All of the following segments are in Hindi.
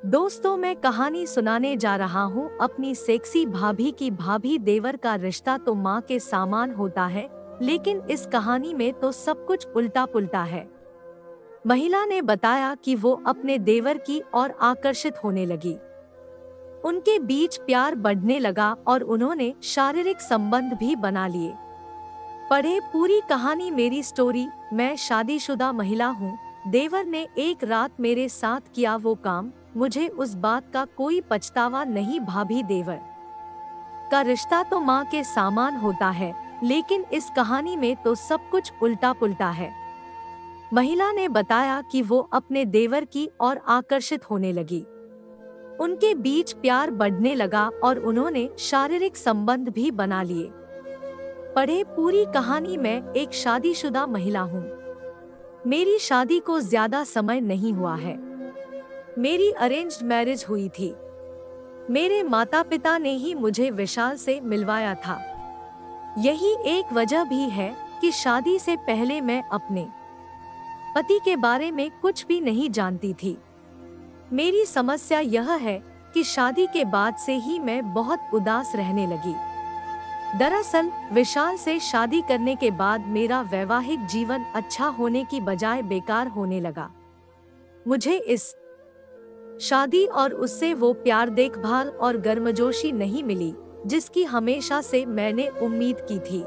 दोस्तों, मैं कहानी सुनाने जा रहा हूँ अपनी सेक्सी भाभी की। भाभी देवर का रिश्ता तो माँ के सामान होता है, लेकिन इस कहानी में तो सब कुछ उल्टा पुल्टा है। महिला ने बताया कि वो अपने देवर की ओर आकर्षित होने लगी। उनके बीच प्यार बढ़ने लगा और उन्होंने शारीरिक संबंध भी बना लिए। पढ़े पूरी कहानी मेरी स्टोरी। मैं शादीशुदा महिला हूँ। देवर ने एक रात मेरे साथ किया वो काम, मुझे उस बात का कोई पछतावा नहीं। भाभी देवर का रिश्ता तो माँ के सामान होता है, लेकिन इस कहानी में तो सब कुछ उल्टा पुल्टा है। महिला ने बताया कि वो अपने देवर की ओर आकर्षित होने लगी। उनके बीच प्यार बढ़ने लगा और उन्होंने शारीरिक संबंध भी बना लिए। पढ़े पूरी कहानी। मैं एक शादीशुदा महिला हूँ। मेरी शादी को ज्यादा समय नहीं हुआ है। मेरी अरेंज्ड मैरिज हुई थी। मेरे माता पिता ने ही मुझे विशाल से मिलवाया था। यही एक वजह भी है कि शादी से पहले मैं अपने पति के बारे में कुछ भी नहीं जानती थी। मेरी समस्या यह है कि शादी के बाद से ही मैं बहुत उदास रहने लगी। दरअसल विशाल से शादी करने के बाद मेरा वैवाहिक जीवन अच्छा होने की बजाय बेकार होने लगा। मुझे इस शादी और उससे वो प्यार, देखभाल और गर्मजोशी नहीं मिली जिसकी हमेशा से मैंने उम्मीद की थी।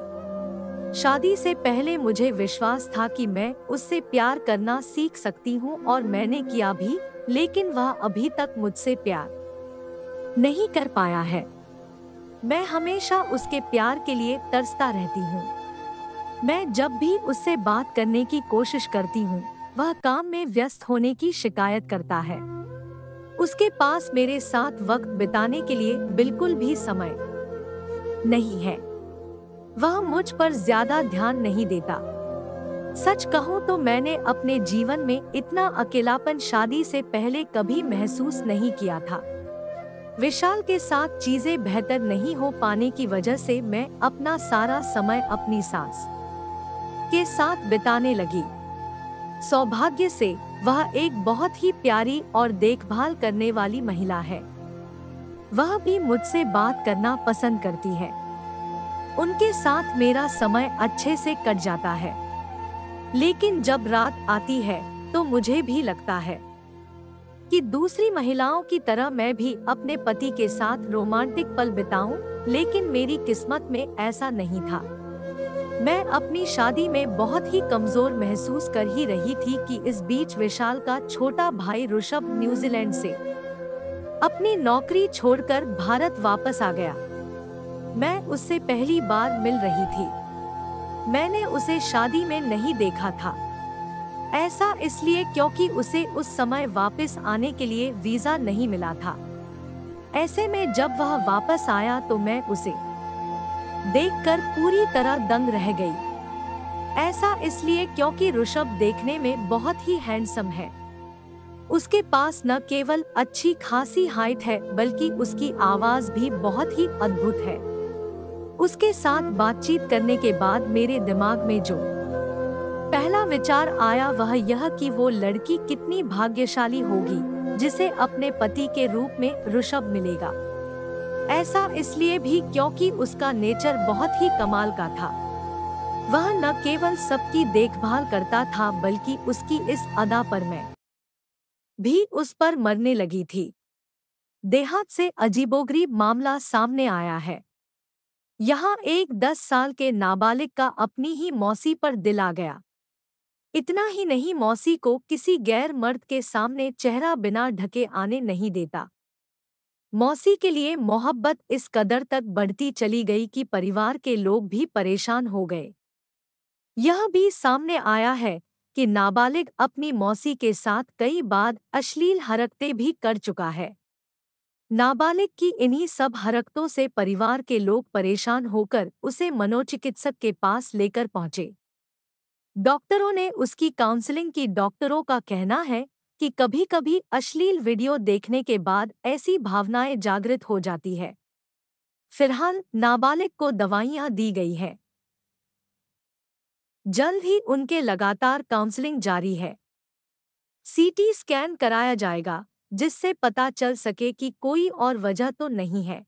शादी से पहले मुझे विश्वास था कि मैं उससे प्यार करना सीख सकती हूँ और मैंने किया भी, लेकिन वह अभी तक मुझसे प्यार नहीं कर पाया है। मैं हमेशा उसके प्यार के लिए तरसता रहती हूँ। मैं जब भी उससे बात करने की कोशिश करती हूँ, वह काम में व्यस्त होने की शिकायत करता है। उसके पास मेरे साथ वक्त बिताने के लिए बिल्कुल भी समय नहीं है। वह मुझ पर ज्यादा ध्यान नहीं देता। सच कहूँ तो मैंने अपने जीवन में इतना अकेलापन शादी से पहले कभी महसूस नहीं किया था। विशाल के साथ चीजें बेहतर नहीं हो पाने की वजह से मैं अपना सारा समय अपनी सास के साथ बिताने लगी। सौभाग्य से वह एक बहुत ही प्यारी और देखभाल करने वाली महिला है। वह भी मुझसे बात करना पसंद करती है। उनके साथ मेरा समय अच्छे से कट जाता है। लेकिन जब रात आती है तो मुझे भी लगता है कि दूसरी महिलाओं की तरह मैं भी अपने पति के साथ रोमांटिक पल बिताऊं, लेकिन मेरी किस्मत में ऐसा नहीं था। मैं अपनी शादी में बहुत ही कमजोर महसूस कर ही रही थी कि इस बीच विशाल का छोटा भाई ऋषभ न्यूजीलैंड से अपनी नौकरी छोड़कर भारत वापस आ गया। मैं उससे पहली बार मिल रही थी। मैंने उसे शादी में नहीं देखा था। ऐसा इसलिए क्योंकि उसे उस समय वापस आने के लिए वीजा नहीं मिला था। ऐसे में जब वह वापस आया तो मैं उसे देखकर पूरी तरह दंग रह गई। ऐसा इसलिए क्योंकि ऋषभ देखने में बहुत ही हैंडसम है। उसके पास न केवल अच्छी खासी हाइट है, बल्कि उसकी आवाज भी बहुत ही अद्भुत है। उसके साथ बातचीत करने के बाद मेरे दिमाग में जो पहला विचार आया वह यह कि वो लड़की कितनी भाग्यशाली होगी जिसे अपने पति के रूप में ऋषभ मिलेगा। ऐसा इसलिए भी क्योंकि उसका नेचर बहुत ही कमाल का था। वह न केवल सबकी देखभाल करता था, बल्कि उसकी इस अदा पर मैं भी उस पर मरने लगी थी। देहात से अजीबोगरीब मामला सामने आया है। यहाँ एक 10 साल के नाबालिग का अपनी ही मौसी पर दिल आ गया। इतना ही नहीं, मौसी को किसी गैर मर्द के सामने चेहरा बिना ढके आने नहीं देता। मौसी के लिए मोहब्बत इस कदर तक बढ़ती चली गई कि परिवार के लोग भी परेशान हो गए। यह भी सामने आया है कि नाबालिग अपनी मौसी के साथ कई बार अश्लील हरकतें भी कर चुका है। नाबालिग की इन्हीं सब हरकतों से परिवार के लोग परेशान होकर उसे मनोचिकित्सक के पास लेकर पहुंचे। डॉक्टरों ने उसकी काउंसलिंग की। डॉक्टरों का कहना है कि कभी-कभी अश्लील वीडियो देखने के बाद ऐसी भावनाएं जागृत हो जाती है। फिलहाल नाबालिग को दवाइयां दी गई है। जल्द ही उनके लगातार काउंसलिंग जारी है। सीटी स्कैन कराया जाएगा। जिससे पता चल सके कि कोई और वजह तो नहीं है।